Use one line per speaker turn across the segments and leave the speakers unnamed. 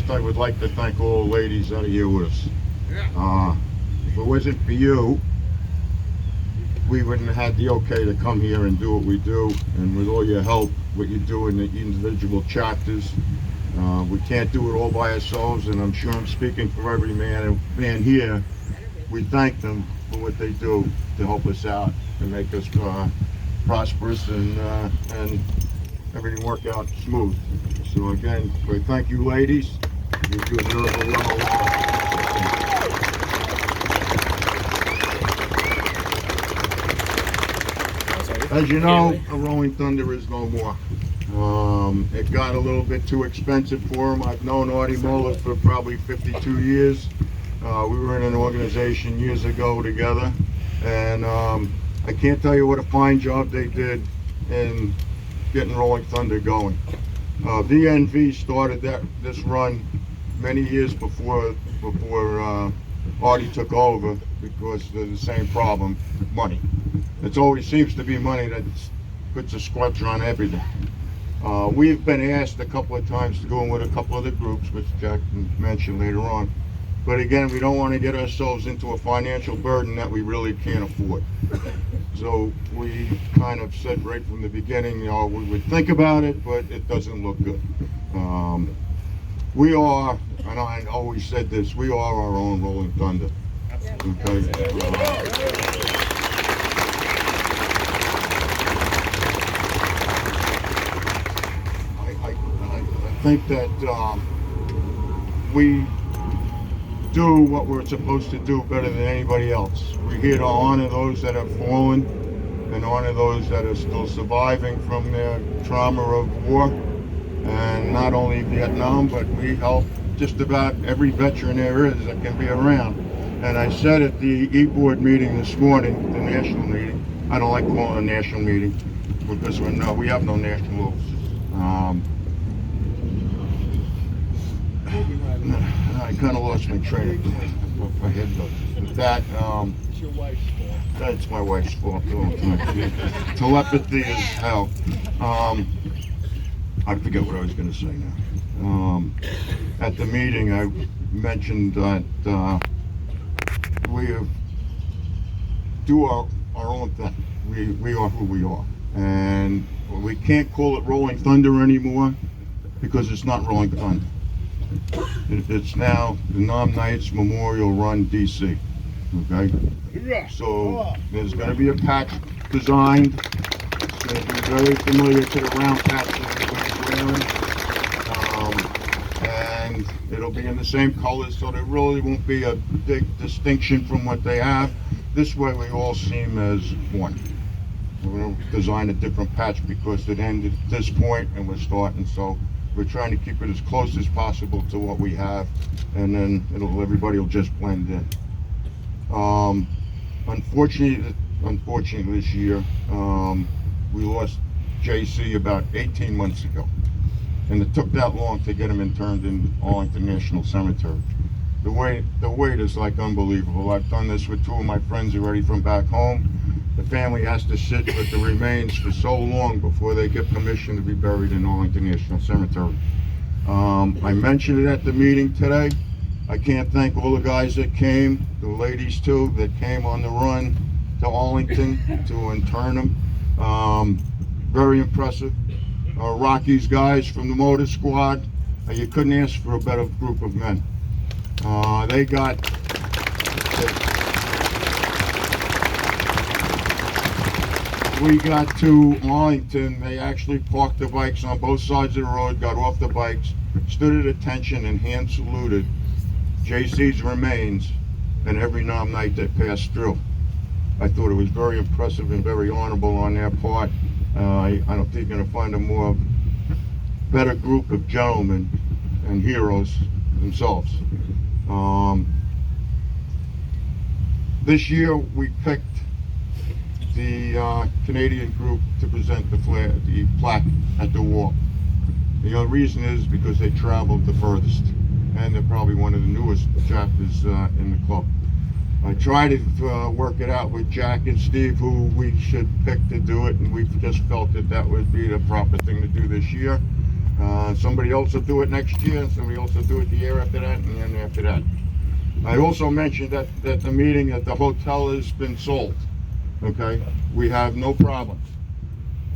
First, I would like to thank all the ladies that are here with us. If it wasn't for you, we wouldn't have had the okay to come here and do what we do, and with all your help, what you do in the individual chapters, we can't do it all by ourselves, and I'm sure I'm speaking for every man here. We thank them for what they do to help us out and make us prosperous and everything work out smooth. So again, we thank you, ladies. You deserve a well. As you know, a Rolling Thunder is no more. It got a little bit too expensive for him. I've known Artie Moeller for probably 52 years. We were in an organization years ago together, and I can't tell you what a fine job they did in getting Rolling Thunder going. VNV started this run many years before Artie took over, because they're the same problem, money. It always seems to be money that puts a squelch on everything. We've been asked a couple of times to go in with a couple other groups, which Jack can mention later on. But again, we don't want to get ourselves into a financial burden that we really can't afford. So we kind of said right from the beginning, you know, we would think about it, but it doesn't look good. We are, and I always said this, we are our own Rolling Thunder. Okay? I think that we do what we're supposed to do better than anybody else. We're here to honor those that have fallen and honor those that are still surviving from their trauma of war. And not only Vietnam, but we help just about every veteran there is that can be around. And I said at the E-Board meeting this morning, the national meeting, I don't like calling it a national meeting because we have no national officers. I kind of lost my train of thought. My head goes. That,
It's your wife's fault.
that's my wife's fault. Telepathy is hell. I forget what I was going to say now. At the meeting, I mentioned that we do our own thing. We are who we are. And we can't call it Rolling Thunder anymore because it's not Rolling Thunder. It's now the Nam Knights Memorial Run DC. Okay? So there's going to be a patch designed. It's going to be very familiar to the round patch that everybody's wearing. And it'll be in the same colors, so there really won't be a big distinction from what they have. This way we all seem as one. We're going to design a different patch because it ended at this point and we're starting, so we're trying to keep it as close as possible to what we have, and then everybody will just blend in. Unfortunately this year, we lost JC about 18 months ago, and it took that long to get him interned in Arlington National Cemetery. The wait is like unbelievable. I've done this with two of my friends already from back home. The family has to sit with the remains for so long before they get permission to be buried in Arlington National Cemetery. I mentioned it at the meeting today. I can't thank all the guys that came, the ladies too, that came on the run to Arlington to intern them. Very impressive. Rocky's guys from the motor squad, you couldn't ask for a better group of men. We got to Arlington, they actually parked the bikes on both sides of the road, got off the bikes, stood at attention and hand saluted JC's remains and every Nam Knight that passed through. I thought it was very impressive and very honorable on their part. I don't think you're going to find a better group of gentlemen and heroes themselves. This year we picked the Canadian group to present the plaque at the wall. The only reason is because they traveled the furthest, and they're probably one of the newest chapters in the club. I tried to work it out with Jack and Steve who we should pick to do it, and we just felt that that would be the proper thing to do this year. Somebody else will do it next year, somebody else will do it the year after that, and then after that. I also mentioned that the meeting that the hotel has been sold. Okay, we have no problems.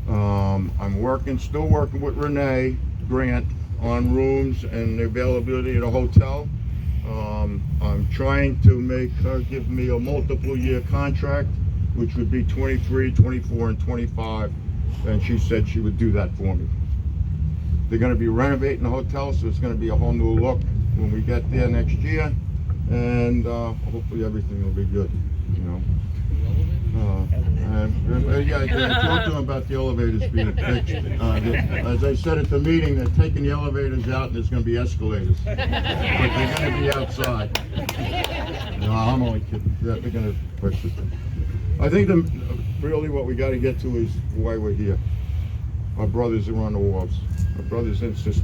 I'm still working with Renee Grant on rooms and the availability at a hotel. I'm trying to make her give me a multiple year contract, which would be 23, 24, and 25, and she said she would do that for me. They're going to be renovating the hotel, so it's going to be a whole new look when we get there next year, and hopefully everything will be good, you know. Yeah, I talked to them about the elevators being fixed. As I said at the meeting, they're taking the elevators out and there's going to be escalators, but they're going to be outside. No, I'm only kidding. They're going to push the thing. I think really what we got to get to is why we're here. Our brothers are on the walls. Our brothers and sisters.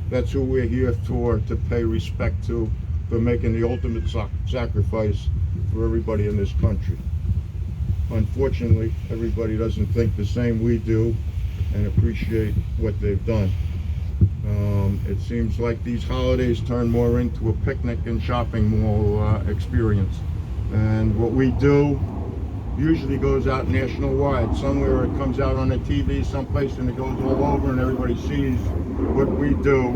That's who we're here for, to pay respect to, for making the ultimate sacrifice for everybody in this country. Unfortunately, everybody doesn't think the same we do and appreciate what they've done. It seems like these holidays turn more into a picnic and shopping mall experience. And what we do usually goes out national-wide. Somewhere it comes out on the TV someplace and it goes all over and everybody sees what we do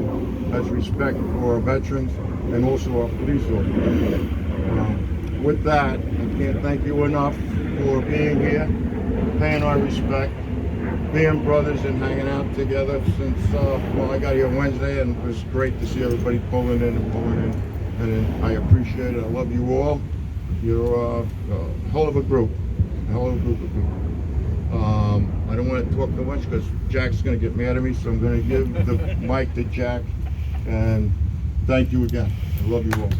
as respect for our veterans and also our police officers. With that, I can't thank you enough for being here, paying our respect, being brothers and hanging out together since, well, I got here Wednesday, and it was great to see everybody pulling in, and I appreciate it. I love you all. You're a hell of a group, a hell of a group of people. I don't want to talk too much because Jack's going to get mad at me, so I'm going to give the mic to Jack, and thank you again. I love you all.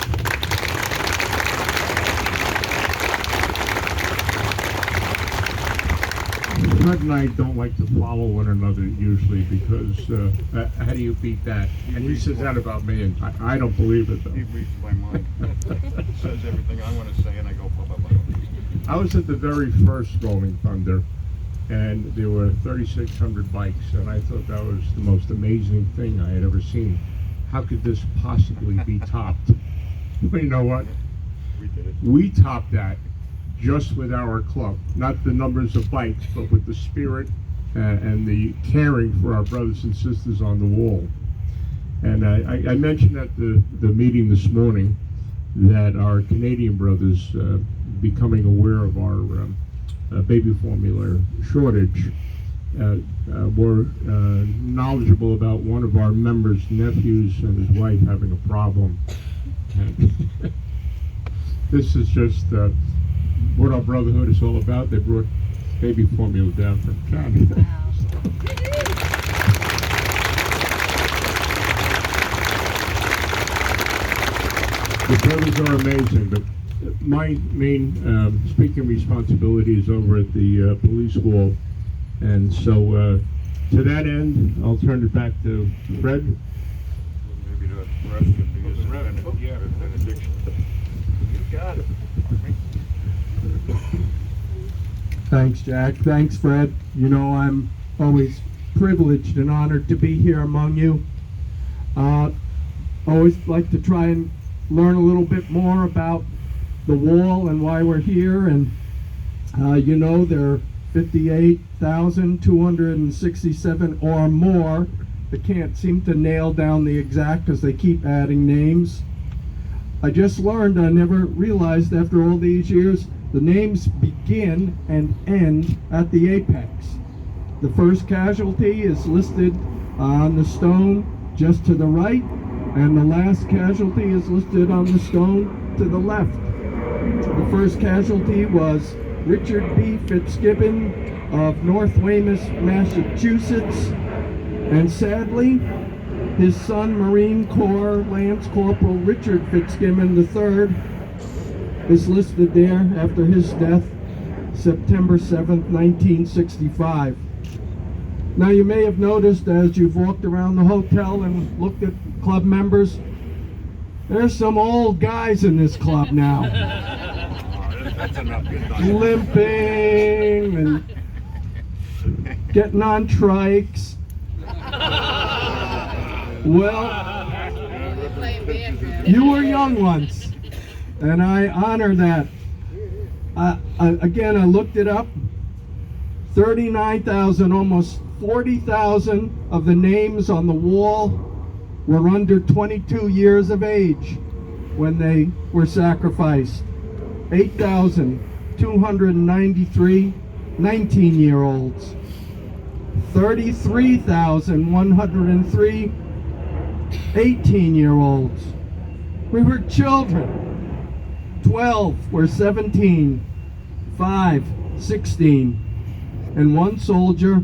Fred and I don't like to follow one another usually because how do you beat that? And he says that about me, and I don't believe it though.
He reads my mind. Says everything I want to say, and I go blah blah blah.
I was at the very first Rolling Thunder, and there were 3,600 bikes, and I thought that was the most amazing thing I had ever seen. How could this possibly be topped? But you know what?
We did it.
We topped that just with our club, not the numbers of bikes, but with the spirit and the caring for our brothers and sisters on the wall. And I mentioned at the meeting this morning that our Canadian brothers, becoming aware of our baby formula shortage, were knowledgeable about one of our members' nephews and his wife having a problem. And this is just what our brotherhood is all about. They brought baby formula down from Canada. The brothers are amazing, but my main speaking responsibility is over at the police hall, and so to that end, I'll turn it back to Fred.
Maybe the rest could be a benediction. You got it.
Thanks, Jack. Thanks, Fred. You know, I'm always privileged and honored to be here among you. Always like to try and learn a little bit more about the wall and why we're here. And you know, there are 58,267 or more. They can't seem to nail down the exact because they keep adding names. I just learned, I never realized after all these years, the names begin and end at the apex. The first casualty is listed on the stone just to the right, and the last casualty is listed on the stone to the left. The first casualty was Richard B. Fitzgibbon of North Weymouth, Massachusetts, and sadly, his son, Marine Corps Lance Corporal Richard Fitzgibbon III, is listed there after his death, September 7th, 1965. Now you may have noticed as you've walked around the hotel and looked at club members, there's some old guys in this club now.
That's enough.
Limping and getting on trikes. Well, you were young once, and I honor that. Again, I looked it up. 39,000, almost 40,000 of the names on the wall were under 22 years of age when they were sacrificed. 8,293 19-year-olds. 33,103 18-year-olds. We were children. 12 were 17, 5, 16, and one soldier,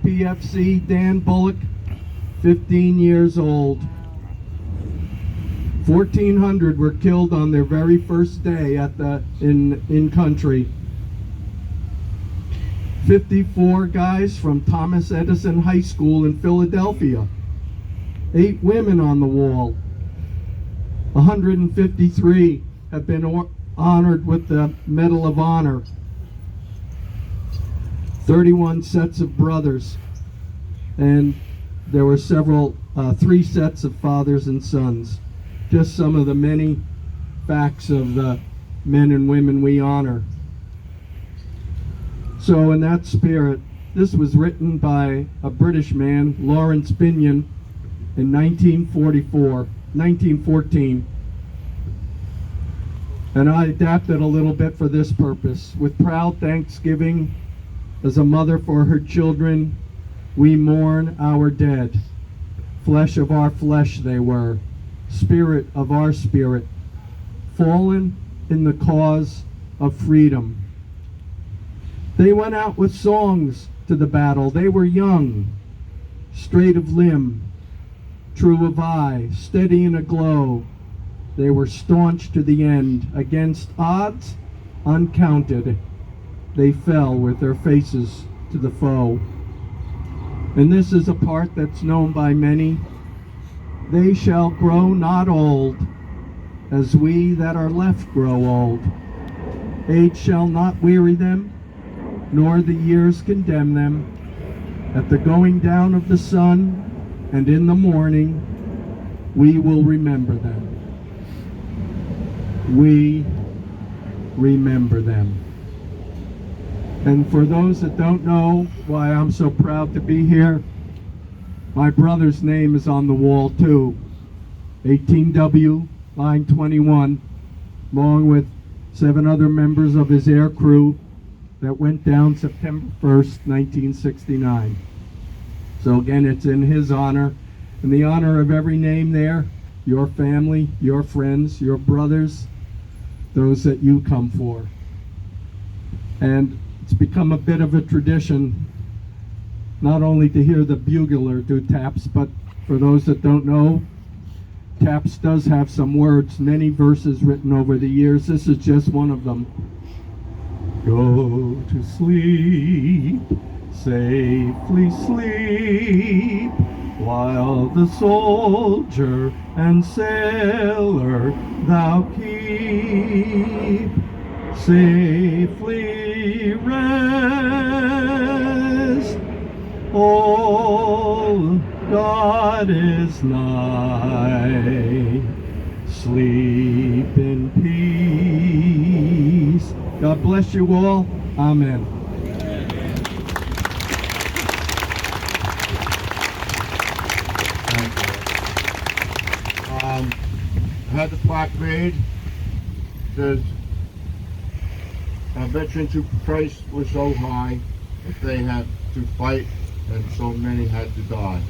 PFC Dan Bullock, 15 years old. 1,400 were killed on their very first day at in country. 54 guys from Thomas Edison High School in Philadelphia. 8 women on the wall. 153 have been honored with the Medal of Honor. 31 sets of brothers, and there were 3 sets of fathers and sons. Just some of the many facts of the men and women we honor. So in that spirit, this was written by a British man, Lawrence Binyon, in 1914. And I adapted a little bit for this purpose. With proud thanksgiving, as a mother for her children, we mourn our dead. Flesh of our flesh they were, spirit of our spirit, fallen in the cause of freedom. They went out with songs to the battle. They were young, straight of limb, true of eye, steady and aglow. They were staunch to the end. Against odds uncounted, they fell with their faces to the foe. And this is a part that's known by many. They shall grow not old, as we that are left grow old. Age shall not weary them, nor the years condemn them. At the going down of the sun, and in the morning, we will remember them. We remember them. And for those that don't know why I'm so proud to be here, my brother's name is on the wall too. 18W, line 21, along with 7 other members of his air crew that went down September 1st, 1969. So again, it's in his honor, in the honor of every name there, your family, your friends, your brothers, those that you come for. And it's become a bit of a tradition, not only to hear the bugler do taps, but for those that don't know, taps does have some words, many verses written over the years. This is just one of them. Go to sleep, safely sleep, while the soldier and sailor thou keep. Safely rest, all God is nigh. Sleep in peace. God bless you all. Amen.
I had the plaque made. It says, veterans whose price was so high that they had to fight and so many had to die.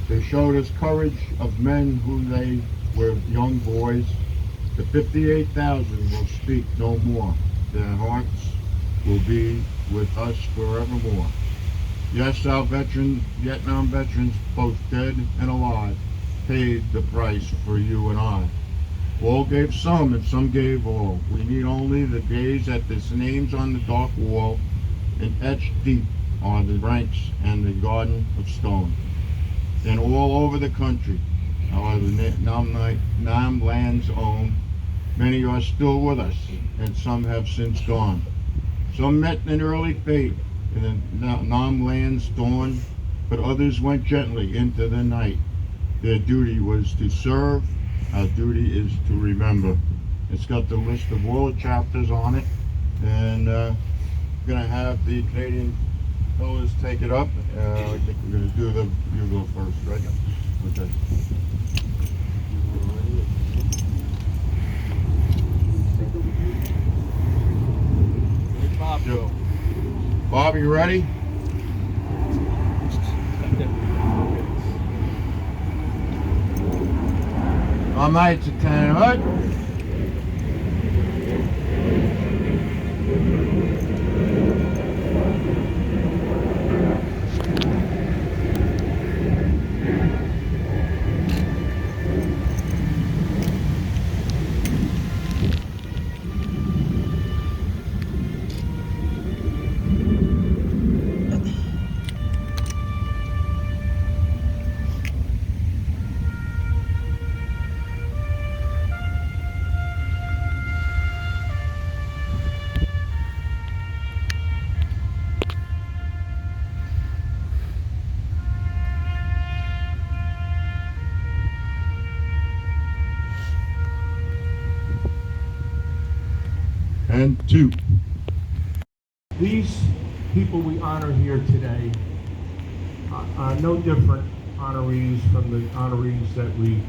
They showed us courage of men who they were young boys. The 58,000 will speak no more. Their hearts will be with us forevermore. Yes, our veterans, Vietnam veterans, both dead and alive, paid the price for you and I. All gave some and some gave all. We need only the gaze at these names on the dark wall, and etched deep are the ranks and the garden of stone. And all over the country are the Nam lands own. Many are still with us, and some have since gone. Some met an early fate in the Nam land's dawn, but others went gently into the night. Their duty was to serve. Our duty is to remember. It's got the list of all the chapters on it, and we're gonna have the Canadian fellas take it up. I think we're gonna do the bugle first, right? Okay.
Where'd Bob go?
Bob, you ready? All night to 10, right? And 2.
These people we honor here today are no different honorees from the honorees that we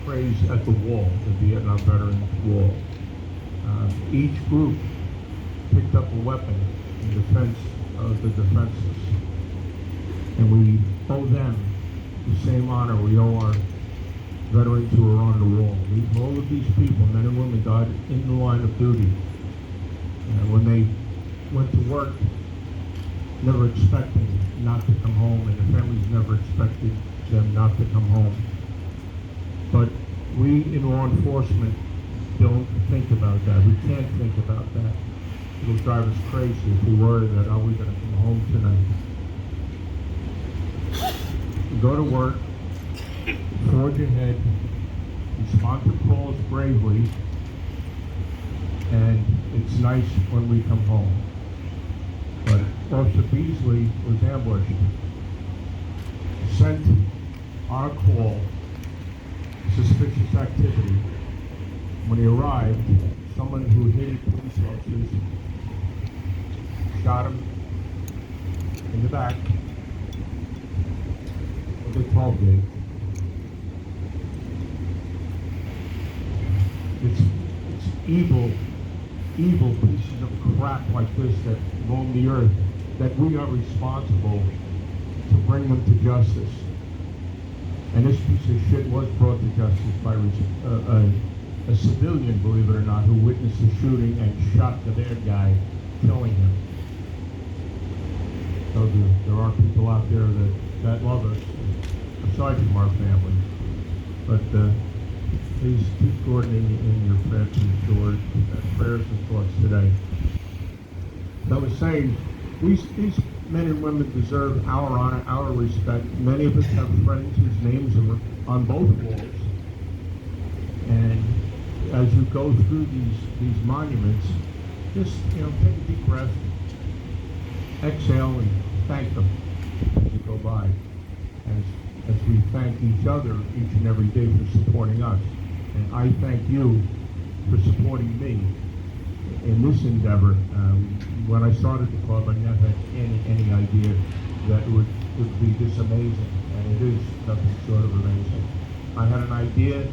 praise at the wall, the Vietnam Veterans Wall. Each group picked up a weapon in defense of the defenseless. And we owe them the same honor we owe our veterans who are on the wall. All of these people, men and women, died in the line of duty. When they went to work, never expecting not to come home, and the families never expected them not to come home. But we in law enforcement don't think about that. We can't think about that. It'll drive us crazy if we worry that, are we going to come home tonight? We go to work, forge ahead, respond to calls bravely, and it's nice when we come home. But Officer Beasley was ambushed, sent our call, suspicious activity. When he arrived, someone who hated police officers shot him in the back with a 12 gauge. It's evil pieces of crap like this that roam the earth, that we are responsible to bring them to justice. And this piece of shit was brought to justice by a civilian, believe it or not, who witnessed the shooting and shot the bad guy, killing him. So there are people out there that love us, aside from our family. But please keep Gordon in your prayers and thoughts today. As I was saying, these men and women deserve our honor, our respect. Many of us have friends whose names are on both walls. And as you go through these monuments, just take a deep breath, exhale, and thank them as you go by. As we thank each other each and every day for supporting us. And I thank you for supporting me in this endeavor. When I started the club, I never had any idea that it would be this amazing, and it is nothing short of amazing. I had an idea,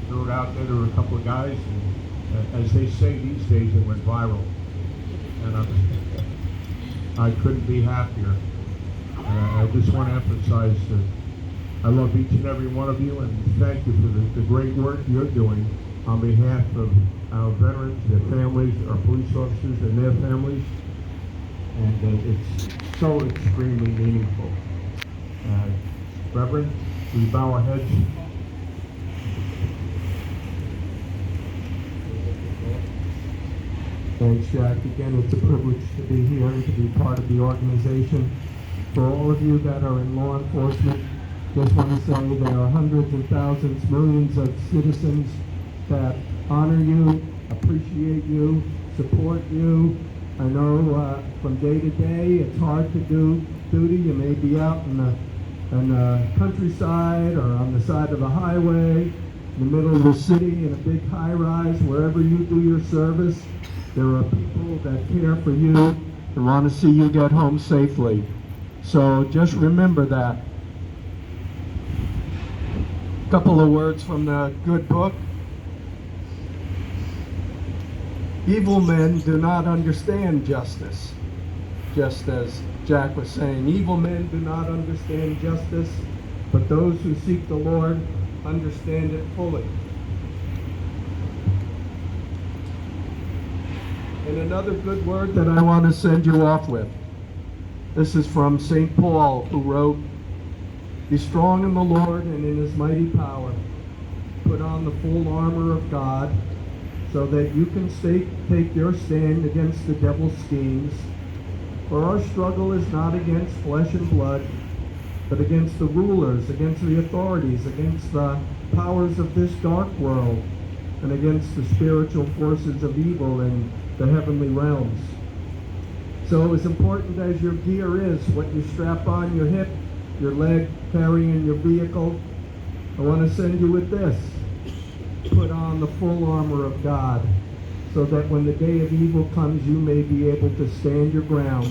threw it out there to a couple of guys, and as they say these days, it went viral. And I couldn't be happier. I just want to emphasize that I love each and every one of you, and thank you for the great work you're doing on behalf of our veterans, their families, our police officers and their families. And it's so extremely meaningful. Reverend, we bow our heads.
Thanks, Jack. Again, it's a privilege to be here and to be part of the organization. For all of you that are in law enforcement, just want to say there are hundreds of thousands, millions of citizens that honor you, appreciate you, support you. I know from day to day it's hard to do duty. You may be out in the on the countryside or on the side of the highway, in the middle of the city, in a big high-rise, wherever you do your service, there are people that care for you and want to see you get home safely. So just remember that. A couple of words from the good book. Evil men do not understand justice. Just as Jack was saying, evil men do not understand justice, but those who seek the Lord understand it fully. And another good word that I want to send you off with. This is from St. Paul, who wrote, "Be strong in the Lord and in his mighty power. Put on the full armor of God, so that you can take your stand against the devil's schemes. For our struggle is not against flesh and blood, but against the rulers, against the authorities, against the powers of this dark world, and against the spiritual forces of evil in the heavenly realms." So as important as your gear is, what you strap on your hip, your leg, carrying your vehicle, I want to send you with this. Put on the full armor of God, so that when the day of evil comes, you may be able to stand your ground.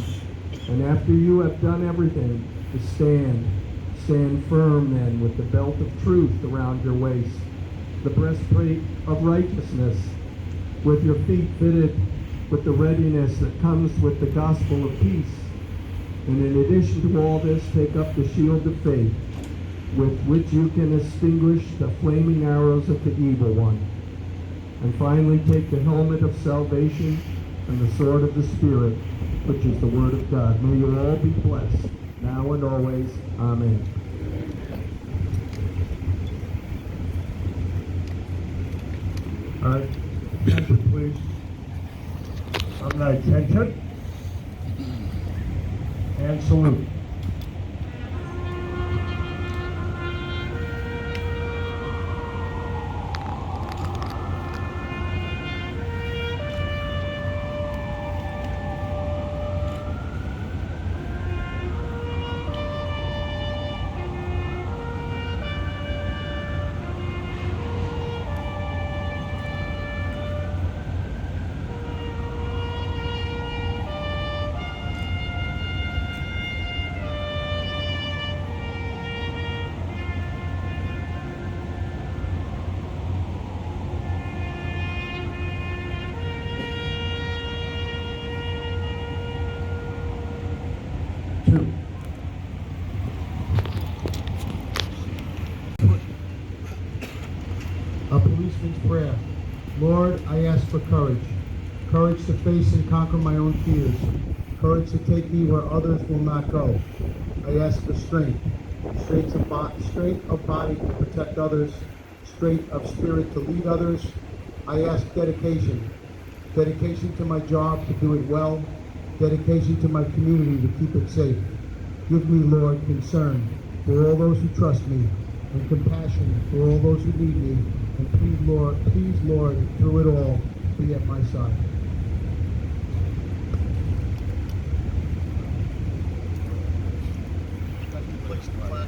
And after you have done everything, to stand firm then with the belt of truth around your waist, the breastplate of righteousness, with your feet fitted with the readiness that comes with the gospel of peace. And in addition to all this, take up the shield of faith, with which you can extinguish the flaming arrows of the evil one. And finally, take the helmet of salvation and the sword of the Spirit, which is the Word of God. May you all be blessed, now and always. Amen.
All right, attention, please. On the attention. And salute.
A policeman's prayer. Lord, I ask for courage. Courage to face and conquer my own fears. Courage to take me where others will not go. I ask for strength. Strength of body to protect others. Strength of spirit to lead others. I ask dedication. Dedication to my job to do it well. Dedication to my community to keep it safe. Give me, Lord, concern for all those who trust me, and compassion for all those who need me. And please, Lord, through it all, be at my side.
Place the flag.